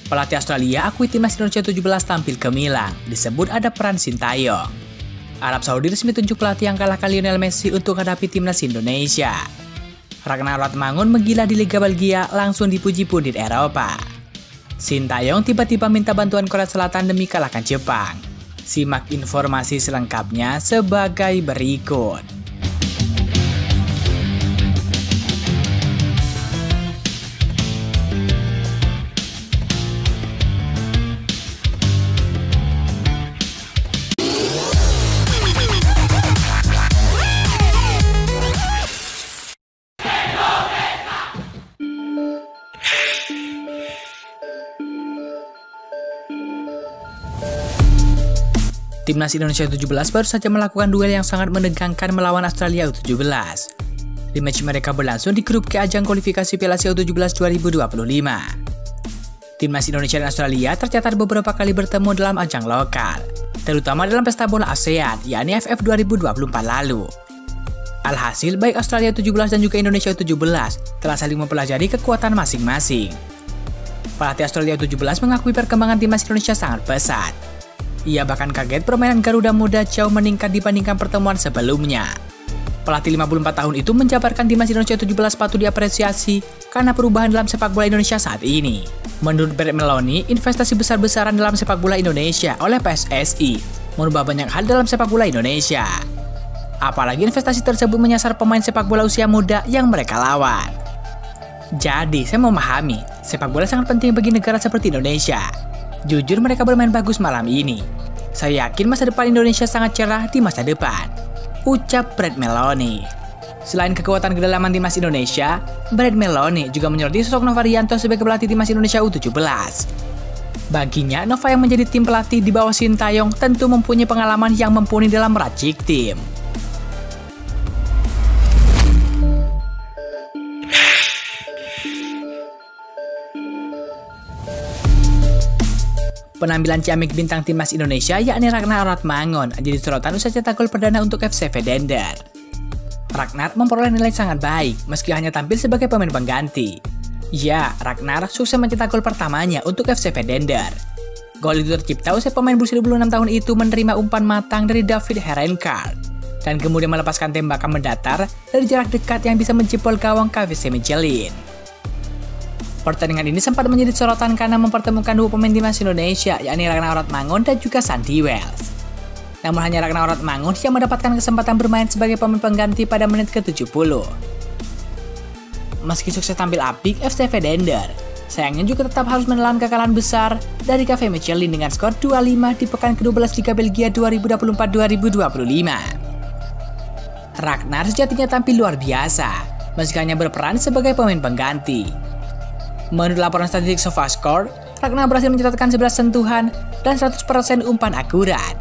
Pelatih Australia akui timnas Indonesia 17 tampil gemilang, disebut ada peran Sintayong. Arab Saudi resmi tunjuk pelatih yang kalahkan Lionel Messi untuk hadapi timnas Indonesia. Ragnar Ratmangun menggila di Liga Belgia langsung dipuji pundit Eropa. Sintayong tiba-tiba minta bantuan Korea Selatan demi kalahkan Jepang. Simak informasi selengkapnya sebagai berikut. Timnas Indonesia U17 baru saja melakukan duel yang sangat menegangkan melawan Australia U17. Rematch mereka berlangsung di grup K ajang kualifikasi Piala Asia U17 2025. Timnas Indonesia dan Australia tercatat beberapa kali bertemu dalam ajang lokal, terutama dalam pesta bola ASEAN, yakni AFF 2024 lalu. Alhasil, baik Australia U17 dan juga Indonesia U17 telah saling mempelajari kekuatan masing-masing. Pelatih Australia U17 mengakui perkembangan timnas Indonesia sangat pesat. Ia bahkan kaget permainan Garuda Muda jauh meningkat dibandingkan pertemuan sebelumnya. Pelatih 54 tahun itu menjabarkan timnas Indonesia U17 patut diapresiasi karena perubahan dalam sepak bola Indonesia saat ini. Menurut Brett Meloni, investasi besar-besaran dalam sepak bola Indonesia oleh PSSI merubah banyak hal dalam sepak bola Indonesia. Apalagi investasi tersebut menyasar pemain sepak bola usia muda yang mereka lawan. Jadi, saya memahami, sepak bola sangat penting bagi negara seperti Indonesia. Jujur mereka bermain bagus malam ini. Saya yakin masa depan Indonesia sangat cerah di masa depan, ucap Brett Meloni. Selain kekuatan kedalaman timnas Indonesia, Brett Meloni juga menyoroti sosok Nova Rianto sebagai pelatih timnas Indonesia U17. Baginya, Nova yang menjadi tim pelatih di bawah Sintayong tentu mempunyai pengalaman yang mumpuni dalam meracik tim. Penampilan ciamik bintang timnas Indonesia yakni Ragnar Ratmangun jadi sorotan usai cetak gol perdana untuk FC Vedender. Ragnar memperoleh nilai sangat baik meski hanya tampil sebagai pemain pengganti. Ya, Ragnar sukses mencetak gol pertamanya untuk FC Vedender. Gol itu tercipta usai pemain berusia 26 tahun itu menerima umpan matang dari David Herenkart dan kemudian melepaskan tembakan mendatar dari jarak dekat yang bisa menjebol gawang KVC Michelin. Pertandingan ini sempat menjadi sorotan karena mempertemukan dua pemain timnas Indonesia, yakni Ragnar Ratmangun dan juga Sandy Wells. Namun hanya Ragnar Ratmangun yang mendapatkan kesempatan bermain sebagai pemain pengganti pada menit ke-70. Meski sukses tampil apik FC Vedender, sayangnya juga tetap harus menelan kekalahan besar dari KV Michelin dengan skor 2-5 di pekan ke-12 Liga Belgia 2024-2025. Ragnar sejatinya tampil luar biasa, meski hanya berperan sebagai pemain pengganti. Menurut laporan statistik SofaScore, Ragnar berhasil mencatatkan 11 sentuhan dan 100% umpan akurat.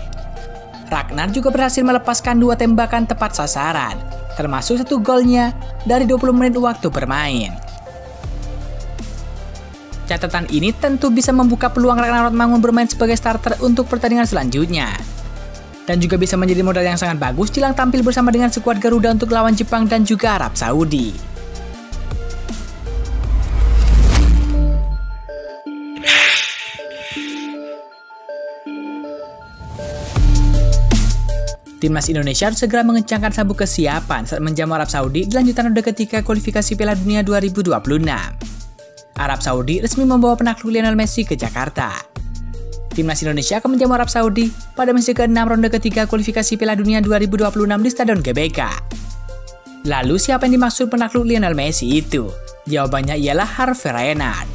Ragnar juga berhasil melepaskan 2 tembakan tepat sasaran, termasuk 1 golnya dari 20 menit waktu bermain. Catatan ini tentu bisa membuka peluang Ragnar Ratmangun bermain sebagai starter untuk pertandingan selanjutnya. Dan juga bisa menjadi modal yang sangat bagus jelang tampil bersama dengan skuad Garuda untuk lawan Jepang dan juga Arab Saudi. Timnas Indonesia harus segera mengencangkan sabuk kesiapan saat menjamu Arab Saudi di lanjutan ronde ketiga kualifikasi Piala Dunia 2026. Arab Saudi resmi membawa penakluk Lionel Messi ke Jakarta. Timnas Indonesia akan menjamu Arab Saudi pada match ke-6 ronde ketiga kualifikasi Piala Dunia 2026 di Stadion GBK. Lalu siapa yang dimaksud penakluk Lionel Messi itu? Jawabannya ialah Hervé Renard.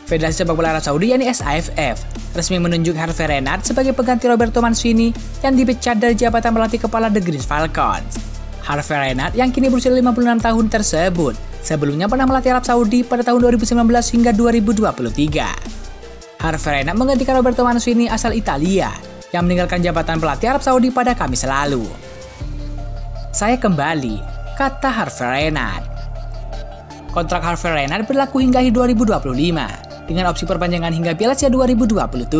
Federasi Sepak Bola Arab Saudi yakni SAFF resmi menunjuk Hervé Renard sebagai pengganti Roberto Mancini yang dipecat dari jabatan pelatih kepala The Green Falcons. Hervé Renard yang kini berusia 56 tahun tersebut sebelumnya pernah melatih Arab Saudi pada tahun 2019 hingga 2023. Hervé Renard menggantikan Roberto Mancini asal Italia yang meninggalkan jabatan pelatih Arab Saudi pada Kamis lalu. Saya kembali, kata Hervé Renard. Kontrak Hervé Renard berlaku hingga akhir 2025. Dengan opsi perpanjangan hingga Piala Asia 2027.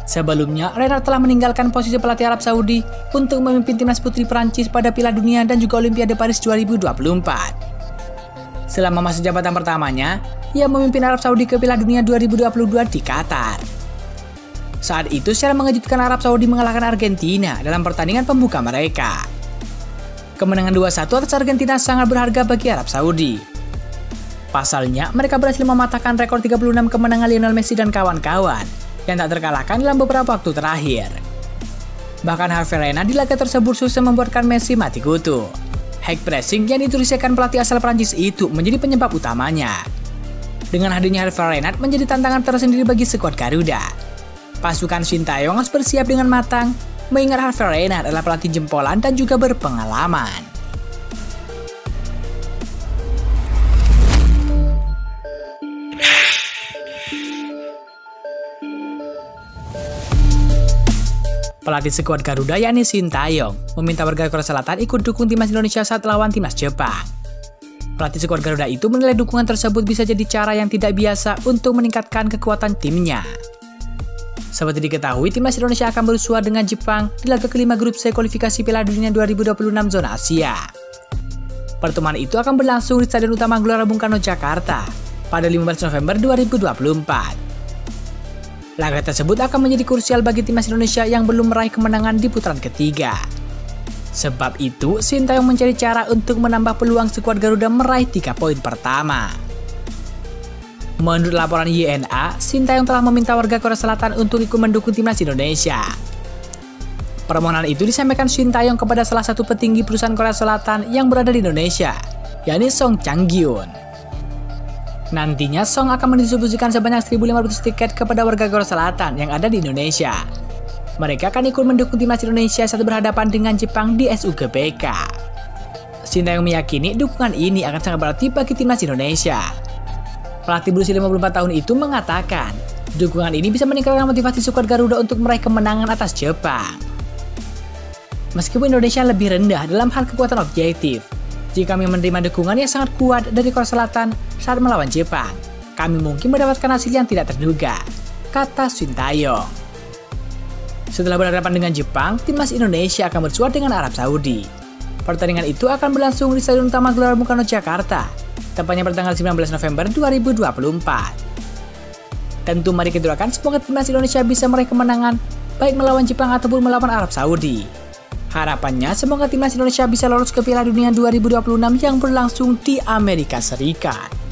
Sebelumnya, Renard telah meninggalkan posisi pelatih Arab Saudi untuk memimpin timnas putri Prancis pada Piala Dunia dan juga Olimpiade Paris 2024. Selama masa jabatan pertamanya, yang memimpin Arab Saudi ke Piala Dunia 2022 di Qatar. Saat itu secara mengejutkan Arab Saudi mengalahkan Argentina dalam pertandingan pembuka mereka. Kemenangan 2-1 atas Argentina sangat berharga bagi Arab Saudi. Pasalnya, mereka berhasil mematahkan rekor 36 kemenangan Lionel Messi dan kawan-kawan yang tak terkalahkan dalam beberapa waktu terakhir. Bahkan Hervé Renard di laga tersebut sukses membuatkan Messi mati kutu. High pressing yang dituliskan pelatih asal Prancis itu menjadi penyebab utamanya. Dengan hadirnya Hervé Renard menjadi tantangan tersendiri bagi skuad Garuda. Pasukan Sintayong harus bersiap dengan matang, mengingat Hervé Renard adalah pelatih jempolan dan juga berpengalaman. Pelatih skuad Garuda yakni Sintayong meminta warga Korea Selatan ikut dukung timnas Indonesia saat lawan timnas Jepang. Pelatih skuad Garuda itu menilai dukungan tersebut bisa jadi cara yang tidak biasa untuk meningkatkan kekuatan timnya. Seperti diketahui, timnas Indonesia akan berusuhan dengan Jepang di laga kelima grup C kualifikasi Piala Dunia 2026 zona Asia. Pertemuan itu akan berlangsung di Stadion Utama Gelora Bung Karno, Jakarta pada 15 November 2024. Laga tersebut akan menjadi krusial bagi timnas Indonesia yang belum meraih kemenangan di putaran ketiga. Sebab itu, Sintayong mencari cara untuk menambah peluang skuad Garuda meraih 3 poin pertama. Menurut laporan YNA, Sintayong telah meminta warga Korea Selatan untuk ikut mendukung timnas Indonesia. Permohonan itu disampaikan Sintayong kepada salah satu petinggi perusahaan Korea Selatan yang berada di Indonesia, yakni Song Chang-gyun. Nantinya Song akan mendistribusikan sebanyak 1.500 tiket kepada warga Korea Selatan yang ada di Indonesia. Mereka akan ikut mendukung timnas Indonesia saat berhadapan dengan Jepang di SUGBK. Sintayong meyakini dukungan ini akan sangat berarti bagi timnas Indonesia. Pelatih berusia 54 tahun itu mengatakan, dukungan ini bisa meningkatkan motivasi skuad Garuda untuk meraih kemenangan atas Jepang. Meskipun Indonesia lebih rendah dalam hal kekuatan objektif, jika kami menerima dukungan yang sangat kuat dari Korea Selatan saat melawan Jepang, kami mungkin mendapatkan hasil yang tidak terduga, kata Sintayong. Setelah berhadapan dengan Jepang, timnas Indonesia akan bersuara dengan Arab Saudi. Pertandingan itu akan berlangsung di Stadion Utama Gelora Bung Karno, Jakarta, tepatnya pada tanggal 19 November 2024. Tentu mari kita doakan semoga timnas Indonesia bisa meraih kemenangan, baik melawan Jepang ataupun melawan Arab Saudi. Harapannya semoga timnas Indonesia bisa lolos ke Piala Dunia 2026 yang berlangsung di Amerika Serikat.